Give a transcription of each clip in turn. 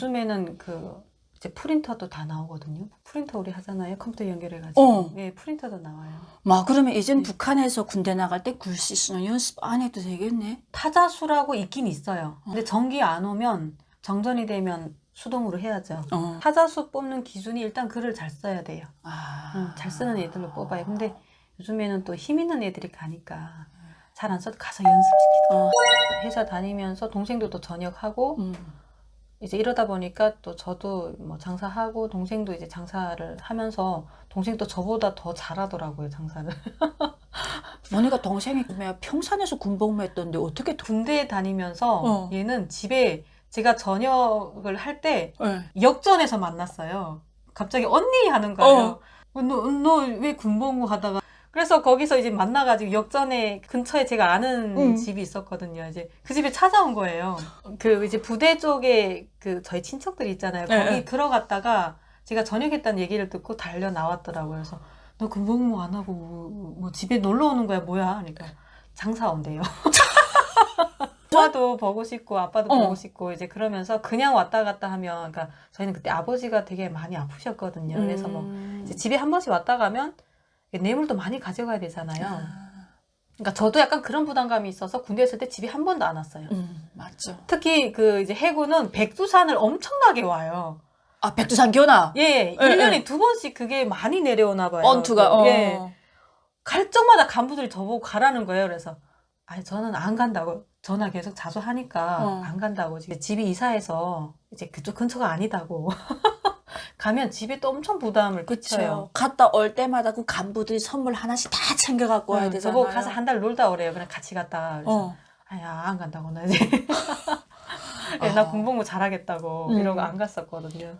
요즘에는 그 이제 프린터도 다 나오거든요. 프린터 우리 하잖아요. 컴퓨터 연결해가지고. 예, 프린터도 나와요. 막 그러면 이젠 네. 북한에서 군대 나갈 때 글씨 쓰는 연습 안 해도 되겠네. 타자수라고 있긴 있어요. 근데 전기 안 오면 정전이 되면 수동으로 해야죠. 어. 타자수 뽑는 기준이 일단 글을 잘 써야 돼요. 아. 잘 쓰는 애들로 뽑아요. 근데 요즘에는 또 힘 있는 애들이 가니까 잘 안 써도 가서 연습시키더라고요. 회사 다니면서 동생도 또 전역하고 이제 이러다 보니까 또 저도 뭐 장사하고 동생도 이제 장사를 하면서 동생도 저보다 더 잘하더라고요, 장사를. 언니가 동생이 평산에서 군복무했던데 어떻게 군대에 다니면서 얘는 집에 제가 전역을 할 때 네. 역전에서 만났어요. 갑자기 언니 하는 거예요. 너 왜 군복무 하다가 그래서 거기서 이제 만나가지고 역전에 근처에 제가 아는 집이 있었거든요. 이제 그 집에 찾아온 거예요. 그 이제 부대 쪽에 그 저희 친척들이 있잖아요. 거기 네. 들어갔다가 제가 전역했다는 얘기를 듣고 달려 나왔더라고요. 그래서 너 군복무 안 하고 뭐 집에 놀러 오는 거야 뭐야? 그러니까 장사 온대요. 엄마도 보고 싶고 아빠도 보고 싶고 이제 그러면서 그냥 왔다 갔다 하면 그러니까 저희는 그때 아버지가 되게 많이 아프셨거든요. 그래서 뭐 이제 집에 한 번씩 왔다 가면 뇌물도 많이 가져가야 되잖아요. 그러니까 저도 약간 그런 부담감이 있어서 군대 있을 때 집에 한 번도 안 왔어요. 맞죠. 특히 그 이제 해군은 백두산을 엄청나게 와요. 아, 백두산 견학. 예, 1년에 2번씩 그게 많이 내려오나 봐요. 언투가. 예. 갈 적마다 간부들이 저보고 가라는 거예요. 그래서 아니 저는 안 간다고. 전화 계속 자주 하니까 안 간다고. 집이 이사해서 이제 그쪽 근처가 아니다고. 가면 집에 또 엄청 부담을 끼쳐요. 갔다 올 때마다 그 간부들이 선물 하나씩 다 챙겨갖고 와야 되잖아요. 저보고 가서 한 달 놀다 오래요. 그냥 같이 갔다. 그래서 아야 안 간다고 나 이제. 나 군복무 잘하겠다고 이러고 안 갔었거든요.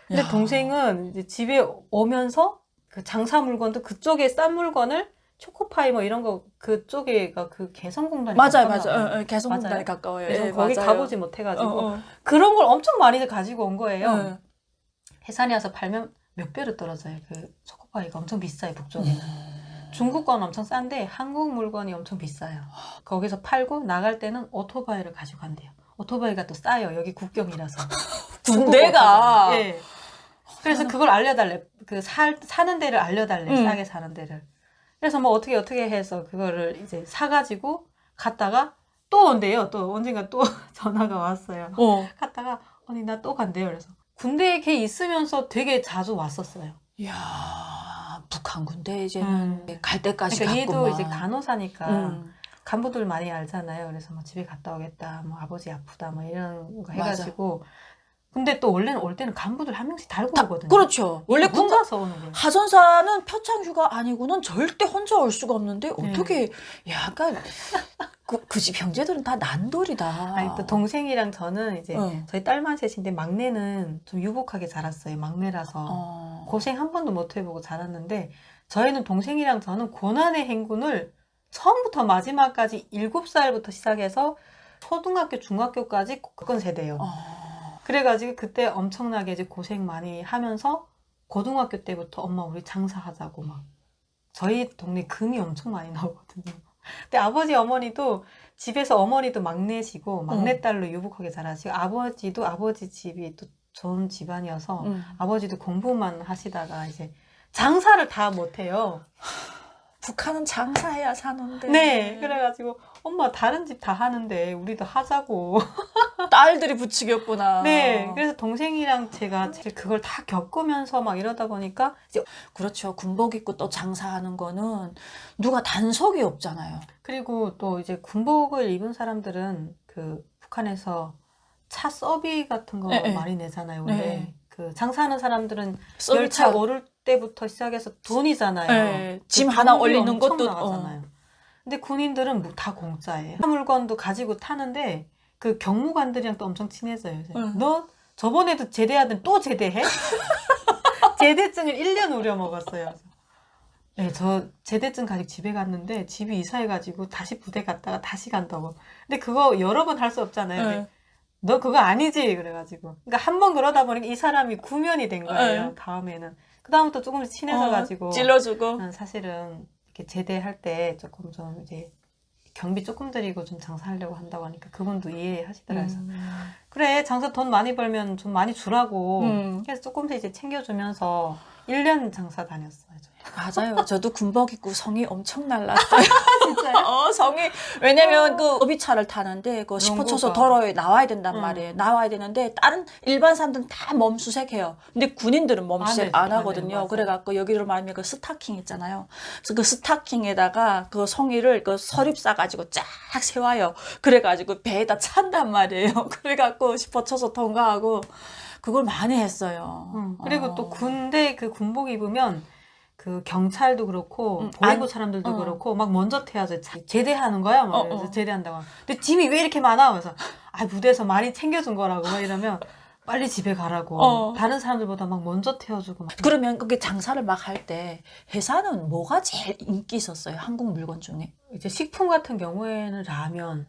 근데 동생은 이제 집에 오면서 그 장사 물건도 그쪽에 싼 물건을 초코파이 뭐 이런 거 그쪽에가 그 개성공단이 맞아요. 개성공단에 가까워요. 그래서 예, 거기 맞아요. 가보지 못해가지고 그런 걸 엄청 많이 가지고 온 거예요. 해산이 와서 팔면 몇 배로 떨어져요. 그 초코파이가 엄청 비싸요, 북쪽에는. 중국 건 엄청 싼데 한국 물건이 엄청 비싸요. 거기서 팔고 나갈 때는 오토바이를 가지고 간대요. 오토바이가 또 싸요. 여기 국경이라서. 군대가. 예. 그래서 그걸 알려달래. 그 사는 데를 알려달래. 싸게 사는 데를. 그래서 뭐 어떻게 해서 그거를 이제 사가지고 갔다가 또 온대요. 또 언젠가 또 전화가 왔어요. 갔다가 언니 나 또 간대요. 그래서 군대에 걔 있으면서 되게 자주 왔었어요. 이야, 북한 군대 이제는 갈 때까지 그러니까 갔구만. 얘도 이제 간호사니까 간부들 많이 알잖아요. 그래서 뭐 집에 갔다 오겠다, 뭐 아버지 아프다, 뭐 이런 거 해가지고. 근데 또 원래는 올 때는 간부들 한 명씩 달고 오거든요. 그렇죠. 원래 혼자서 오는 거예요. 하전사는 표창휴가 아니고는 절대 혼자 올 수가 없는데 어떻게 약간 그 집 형제들은 다 난돌이다. 아니 또 동생이랑 저는 이제 저희 딸만 셋인데 막내는 좀 유복하게 자랐어요. 막내라서 고생 한 번도 못 해보고 자랐는데 저희는 동생이랑 저는 고난의 행군을 처음부터 마지막까지 7살부터 시작해서 초등학교, 중학교까지 그건 세대예요. 그래가지고 그때 엄청나게 이제 고생 많이 하면서 고등학교 때부터 엄마 우리 장사하자고 막 저희 동네 금이 엄청 많이 나오거든요. 근데 아버지 어머니도 집에서 어머니도 막내시고 막내딸로 유복하게 자라시고 아버지도 아버지 집이 또 좋은 집안이어서 아버지도 공부만 하시다가 이제 장사를 다 못해요. 북한은 장사해야 사는데. 네, 그래가지고 엄마 다른 집 다 하는데 우리도 하자고. 딸들이 부추겼구나. 네, 그래서 동생이랑 제가 그걸 다 겪으면서 막 이러다 보니까 이제 그렇죠. 군복 입고 또 장사하는 거는 누가 단속이 없잖아요. 그리고 또 이제 군복을 입은 사람들은 그 북한에서 차 서비 같은 거 많이 내잖아요. 원래 그 장사하는 사람들은 열차 오를 때부터 시작해서 돈이잖아요. 짐 하나 올리는 것도 나가잖아요. 근데 군인들은 뭐 다 공짜예요. 물건도 가지고 타는데 그 경무관들이랑 또 엄청 친해져요. 너 저번에도 제대하더니 또 제대해? 제대증을 1년 우려먹었어요. 네, 저 제대증 가지고 집에 갔는데 집이 이사해가지고 다시 부대 갔다가 다시 간다고. 근데 그거 여러 번 할 수 없잖아요. 너 그거 아니지? 그래가지고. 그러니까 한 번 그러다 보니까 이 사람이 구면이 된 거예요. 다음에는. 그 다음부터 조금씩 친해져가지고. 찔러주고. 사실은 이렇게 제대할 때 조금 좀 이제 경비 조금 들이고 좀 장사하려고 한다고 하니까 그분도 이해하시더라고요. 그래서 그래, 장사 돈 많이 벌면 좀 많이 주라고. 그래서 조금씩 이제 챙겨주면서 1년 장사 다녔어요. 맞아요. 저도 군복 입고 성이 엄청 날랐어요. 진짜요? 성이. 왜냐면 그 업이차를 타는데 그 시포쳐서 도로에 나와야 된단 말이에요. 나와야 되는데 다른 일반 사람들은 다 몸수색해요. 근데 군인들은 몸수색 안 하거든요. 그래갖고 여기로 말하면 그 스타킹 있잖아요. 그래서 그 스타킹에다가 그 송이를 그 서립 싸가지고 쫙 세워요. 그래가지고 배에다 찬단 말이에요. 그래갖고 시포쳐서 통과하고 그걸 많이 했어요. 그리고 또 군대 그 군복 입으면 그 경찰도 그렇고 보위부 사람들도 그렇고 막 먼저 태워서 제대하는 거야. 막 그래서 제대한다고. 근데 짐이 왜 이렇게 많아? 그래서 무대에서 많이 챙겨준 거라고 막 이러면 빨리 집에 가라고. 다른 사람들보다 막 먼저 태워주고. 막. 그러면 그게 장사를 막 할 때 회사는 뭐가 제일 인기 있었어요? 한국 물건 중에? 이제 식품 같은 경우에는 라면,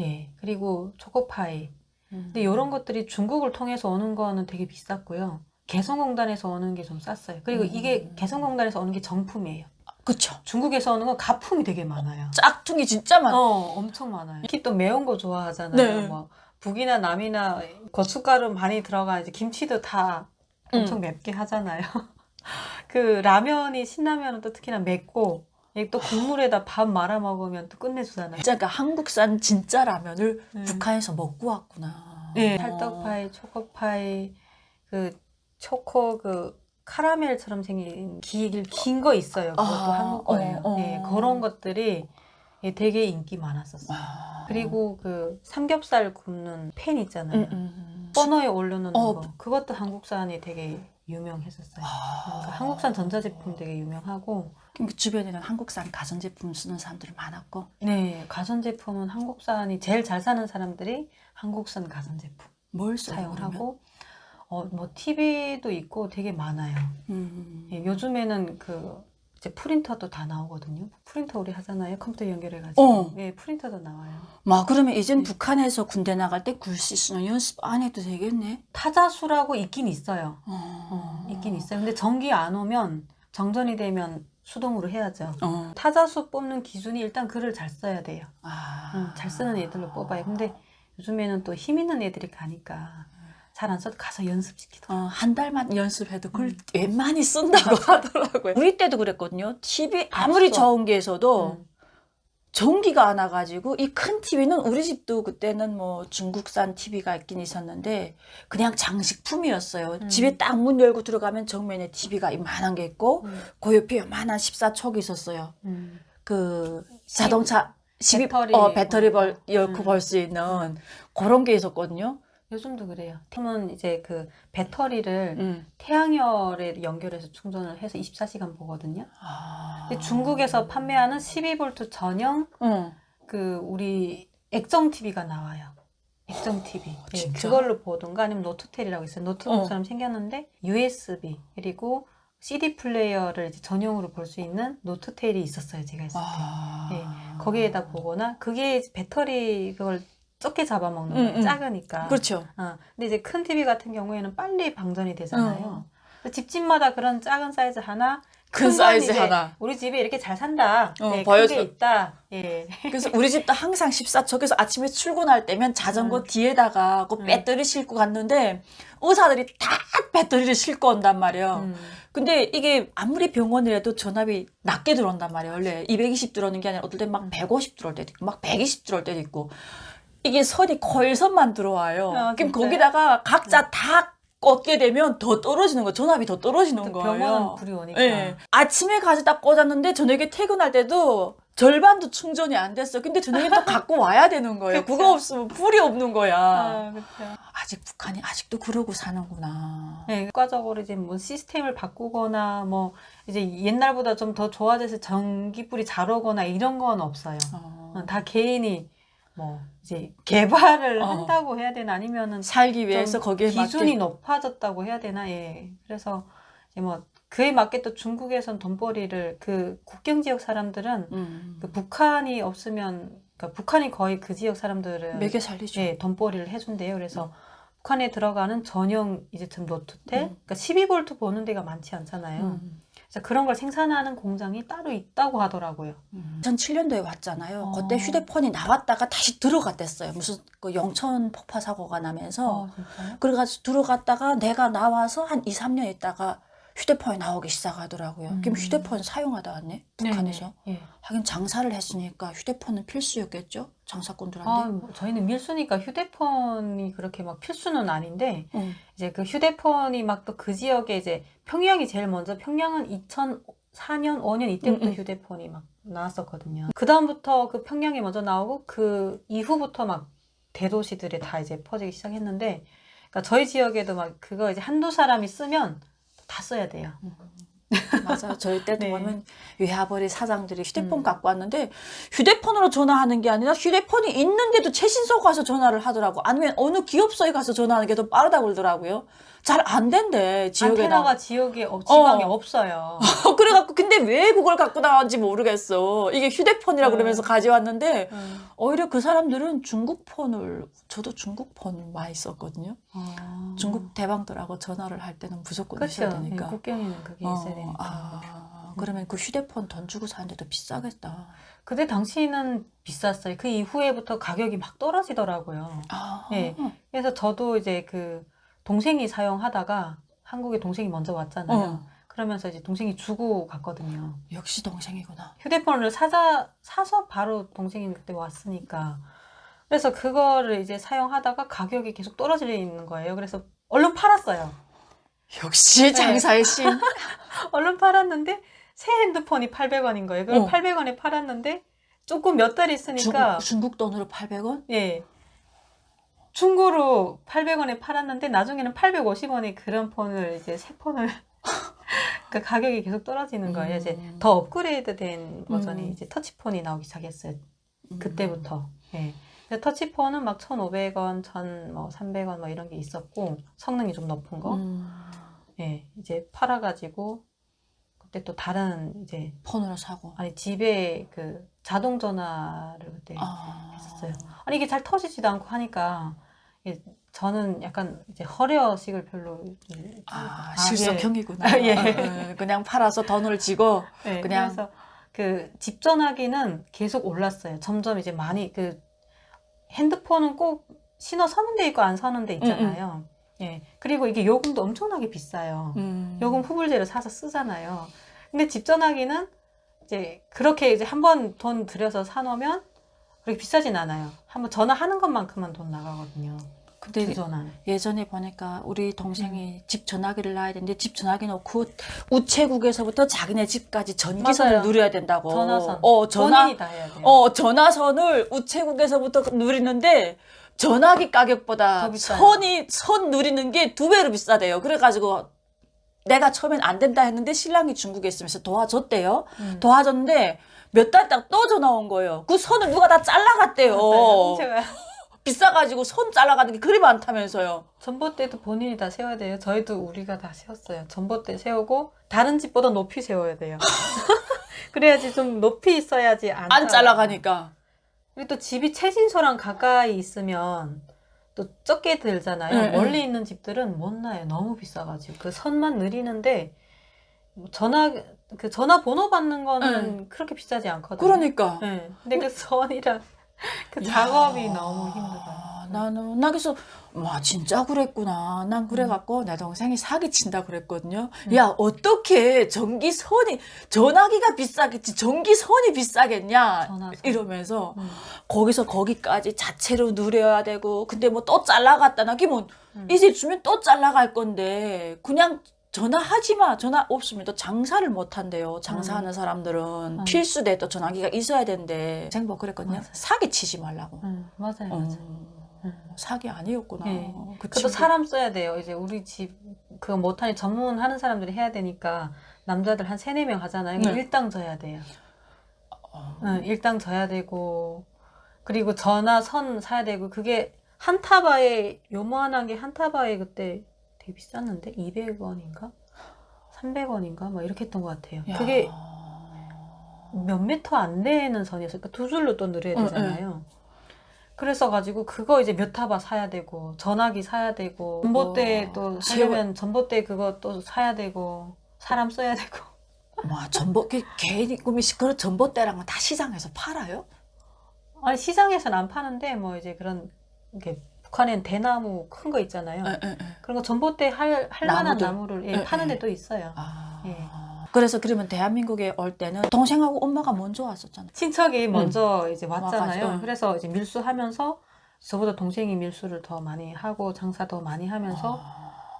예, 그리고 초코파이. 근데 이런 것들이 중국을 통해서 오는 거는 되게 비쌌고요. 개성공단에서 오는 게 좀 쌌어요. 그리고 이게 개성공단에서 오는 게 정품이에요. 그쵸. 중국에서 오는 건 가품이 되게 많아요. 짝퉁이 진짜 많아요. 엄청 많아요. 특히 또 매운 거 좋아하잖아요. 네. 뭐 북이나 남이나 고춧가루 많이 들어가 이제 김치도 다 엄청 맵게 하잖아요. 그 라면이 신라면은 또 특히나 맵고 또 국물에다 밥 말아 먹으면 또 끝내주잖아요. 진짜 그 한국산 진짜 라면을 북한에서 먹고 왔구나. 네, 찰떡파이, 초코파이, 그 초코 그 카라멜처럼 생긴 긴 거 있어요. 그것도 한국 거예요. 네, 그런 것들이 되게 인기 많았었어요. 그리고 그 삼겹살 굽는 팬 있잖아요. 버너에 올려놓는 거. 그것도 한국산이 되게 유명했었어요. 그러니까 한국산 전자제품 되게 유명하고. 주변에는 한국산 가전제품 쓰는 사람들이 많았고. 네, 가전제품은 한국산이 제일 잘 사는 사람들이 한국산 가전제품. 뭘 사용을 하고. 뭐 TV도 있고 되게 많아요. 예, 요즘에는 그 이제 프린터도 다 나오거든요. 프린터 우리 하잖아요. 컴퓨터 연결해가지고. 예, 프린터도 나와요. 그러면 이젠 북한에서 군대 나갈 때 글씨 쓰는 연습 안 해도 되겠네. 타자수라고 있긴 있어요. 있긴 있어요. 근데 전기 안 오면 정전이 되면 수동으로 해야죠. 타자수 뽑는 기준이 일단 글을 잘 써야 돼요. 잘 쓰는 애들로 뽑아요. 근데 요즘에는 또 힘 있는 애들이 가니까 잘 안 써도 가서 연습시키더라고요. 한 달만 연습해도 그걸 웬만히 쓴다고 하더라고요. 우리 때도 그랬거든요. TV 아무리 저온기에서도 전기가 안 와가지고 이 큰 TV는 우리 집도 그때는 뭐 중국산 TV가 있긴 있었는데 그냥 장식품이었어요. 집에 딱 문 열고 들어가면 정면에 TV가 이만한 게 있고 그 옆에 요만한 14촉이 있었어요. 그 자동차 배터리 열고 볼 수 있는 그런 게 있었거든요. 요즘도 그래요. 팀은 이제 그 배터리를 태양열에 연결해서 충전을 해서 24시간 보거든요. 근데 중국에서 판매하는 12V 전용 그 우리 액정 TV가 나와요. 액정 TV. 네, 그걸로 보던가 아니면 노트텔이라고 있어요. 노트북처럼 생겼는데 USB 그리고 CD 플레이어를 이제 전용으로 볼 수 있는 노트텔이 있었어요. 제가 있을 때. 네, 거기에다 보거나 그게 이제 배터리 그걸 적게 잡아먹는 거예요. 작으니까. 그렇죠. 근데 이제 큰 TV 같은 경우에는 빨리 방전이 되잖아요. 집집마다 그런 작은 사이즈 하나, 큰 사이즈 하나. 우리 집에 이렇게 잘 산다. 네, 보여줘. 큰 게 있다. 예. 그래서 우리 집도 항상 14촉에서 아침에 출근할 때면 자전거 뒤에다가 그 배터리 싣고 갔는데 의사들이 다 배터리를 싣고 온단 말이에요. 근데 이게 아무리 병원이라도 전압이 낮게 들어온단 말이에요. 원래 220 들어오는 게 아니라 어떨 땐 막 150 들어올 때도 있고 막 120 들어올 때도 있고 이게 선이 코일선만 들어와요. 그럼 거기다가 각자 다 꽂게 되면 더 떨어지는 거예요. 전압이 더 떨어지는 거예요. 병원은 불이 오니까. 네. 아침에 가져다 꽂았는데 저녁에 퇴근할 때도 절반도 충전이 안 됐어. 근데 저녁에 또 갖고 와야 되는 거예요. 그거 없으면 불이 없는 거야. 그렇죠. 아직 북한이 아직도 그러고 사는구나. 네, 국가적으로 이제 뭐 시스템을 바꾸거나 뭐 이제 옛날보다 좀 더 좋아져서 전기불이 잘 오거나 이런 건 없어요. 다 개인이 뭐 이제 개발을 한다고 해야 되나 아니면은 살기 위해서 거기에 기준이 높아졌다고 해야 되나. 예. 그래서 이제 뭐 그에 맞게 또 중국에선 돈벌이를 그 국경 지역 사람들은 그 북한이 없으면 그러니까 북한이 거의 그 지역 사람들은 매개 살리죠. 예, 돈벌이를 해준대요. 그래서 북한에 들어가는 전용 이제 좀 노트텔 그러니까 12V 보는 데가 많지 않잖아요. 그런 걸 생산하는 공장이 따로 있다고 하더라고요. 2007년도에 왔잖아요. 그때 휴대폰이 나왔다가 다시 들어갔댔어요. 무슨 그 영천 폭파 사고가 나면서. 진짜요? 그래가지고 들어갔다가 내가 나와서 한 2, 3년 있다가 휴대폰이 나오기 시작하더라고요. 그럼 휴대폰 사용하다 왔네, 북한에서. 예. 하긴 장사를 했으니까 휴대폰은 필수였겠죠? 장사꾼들한테. 저희는 밀수니까 휴대폰이 그렇게 막 필수는 아닌데, 이제 그 휴대폰이 막 또 그 지역에 이제 평양이 제일 먼저, 평양은 2004년, 5년 이때부터 휴대폰이 막 나왔었거든요. 그다음부터 그 평양이 먼저 나오고, 그 이후부터 막 대도시들에 다 이제 퍼지기 시작했는데, 그러니까 저희 지역에도 막 그거 이제 한두 사람이 쓰면 다 써야 돼요. 맞아요. 저희 때도 네. 보면 외화벌이 사장들이 휴대폰 갖고 왔는데 휴대폰으로 전화하는 게 아니라 휴대폰이 있는데도 최신소 가서 전화를 하더라고. 아니면 어느 기업소에 가서 전화하는 게 더 빠르다고 그러더라고요. 잘 안 된대. 안테나가 지역에 지방에 없어요. 그래갖고 근데 왜 그걸 갖고 나왔는지 모르겠어. 이게 휴대폰이라 그러면서 가져왔는데 오히려 그 사람들은 저도 중국폰을 많이 썼거든요. 중국 대방들하고 전화를 할 때는 무조건 있어야 되니까. 국경에는 그게 있어야 되니까. 그러면 그 휴대폰 돈 주고 사는데도 비싸겠다. 그때 당시는 비쌌어요. 그 이후에부터 가격이 막 떨어지더라고요. 네. 그래서 저도 이제 그 동생이 사용하다가 한국에 동생이 먼저 왔잖아요. 그러면서 이제 동생이 주고 갔거든요. 역시 동생이구나. 휴대폰을 사서 바로 동생이 그때 왔으니까. 그래서 그거를 이제 사용하다가 가격이 계속 떨어지는 거예요. 그래서 얼른 팔았어요. 역시 장사의 신. 얼른 팔았는데 새 핸드폰이 800원인 거예요. 그럼 800원에 팔았는데 조금 몇 달 있으니까 중국 돈으로 800원? 예. 중고로 800원에 팔았는데 나중에는 850원에 그런 폰을 이제 새 폰을 그 가격이 계속 떨어지는 거예요. 이제 더 업그레이드된 버전이 이제 터치폰이 나오기 시작했어요. 그때부터. 예. 터치폰은 막 1,500원, 300원 뭐 이런 게 있었고 성능이 좀 높은 거. 예. 이제 팔아가지고 그때 또 다른 이제 폰으로 사고. 아니 집에 그 자동 전화를 그때 했었어요. 아니 이게 잘 터지지도 않고 하니까 저는 약간 이제 허려식을 별로 실속형이구나. 예. 그냥 팔아서 돈을 지고 네, 그냥 그래서 그 집 전화기는 계속 올랐어요. 점점 이제 많이 그 핸드폰은 꼭 신호 서는 데 있고 안 서는 데 있잖아요. 예. 그리고 이게 요금도 엄청나게 비싸요. 요금 후불제를 사서 쓰잖아요. 근데 집 전화기는 이제 그렇게 이제 한번 돈 들여서 사놓으면 그렇게 비싸진 않아요. 한번 전화하는 것만큼만 돈 나가거든요. 근데 그 전화는. 예전에 보니까 우리 동생이 집 전화기를 놔야 되는데 집 전화기 놓고 우체국에서부터 자기네 집까지 전기선을 맞아요. 누려야 된다고. 전화선. 전화 본인이 다 해야 돼요. 전화선을 우체국에서부터 누리는데 전화기 가격보다 선 누리는 게 2배로 비싸대요. 그래가지고 내가 처음엔 안 된다 했는데 신랑이 중국에 있으면서 도와줬대요. 도와줬는데 몇 달 있다가 또 전화 온 거예요. 그 선을 누가 다 잘라갔대요. 비싸가지고 선 잘라가는 게 그리 많다면서요. 전봇대도 본인이 다 세워야 돼요. 저희도 우리가 다 세웠어요. 전봇대 세우고 다른 집보다 높이 세워야 돼요. 그래야지 좀 높이 있어야지 안 잘라가니까. 그리고 또 집이 최신소랑 가까이 있으면 또 적게 들잖아요. 멀리 있는 집들은 못 나요. 너무 비싸가지고 그 선만 느리는데 전화 번호 받는 거는 그렇게 비싸지 않거든요. 그러니까. 네. 근데 그 선이랑 그 작업이 너무 힘들어요. 나 그래서 와 진짜 그랬구나. 난 그래갖고 내 동생이 사기친다 그랬거든요. 야 어떻게 전화기가 비싸겠지 전기선이 비싸겠냐 전화선. 이러면서 거기서 거기까지 자체로 누려야 되고 근데 뭐 또 잘라갔다 나 기본 이제 주면 또 잘라갈 건데 그냥 전화하지 마. 전화 없으면 또 장사를 못 한대요. 장사하는 사람들은 필수대 또 전화기가 있어야 된대. 생보 그랬거든요. 맞아요. 사기 치지 말라고. 맞아요. 사기 아니었구나. 네. 그 그것도 사람 써야 돼요. 이제 우리 집 그거 못하니 전문하는 사람들이 해야 되니까 남자들 한 3-4명 하잖아요. 일당 져야 돼요. 일당 져야 되고 그리고 전화선 사야 되고 그게 한타바에 요만한 게 한타바에 그때 되게 비쌌는데 200원인가? 300원인가? 막 이렇게 했던 것 같아요. 그게 몇 미터 안 되는 선이었어요. 그러니까 2줄로 또 누려야 되잖아요. 그래서 가지고 그거 이제 몇 타바 사야 되고 전화기 사야 되고 전봇대 또 사려면 전봇대 그거 또 사야 되고 사람 써야 되고 와, 개인이 꿈이 그런 전봇대랑은 다 시장에서 팔아요? 아니, 시장에서는 안 파는데, 뭐, 이제 그런, 이렇게, 북한엔 대나무 큰 거 있잖아요. 그런 거 전봇대 할 만한 나무를 예, 파는 데도 있어요. 아. 예. 그래서 그러면 대한민국에 올 때는 동생하고 엄마가 먼저 왔었잖아. 친척이 먼저 이제 왔잖아요. 와가지고. 그래서 이제 밀수하면서 저보다 동생이 밀수를 더 많이 하고 장사 더 많이 하면서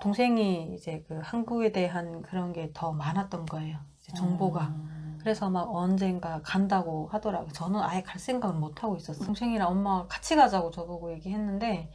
동생이 이제 그 한국에 대한 그런 게 더 많았던 거예요. 이제 정보가. 그래서 막 언젠가 간다고 하더라고요. 저는 아예 갈 생각을 못 하고 있었어요. 동생이랑 엄마가 같이 가자고 저보고 얘기했는데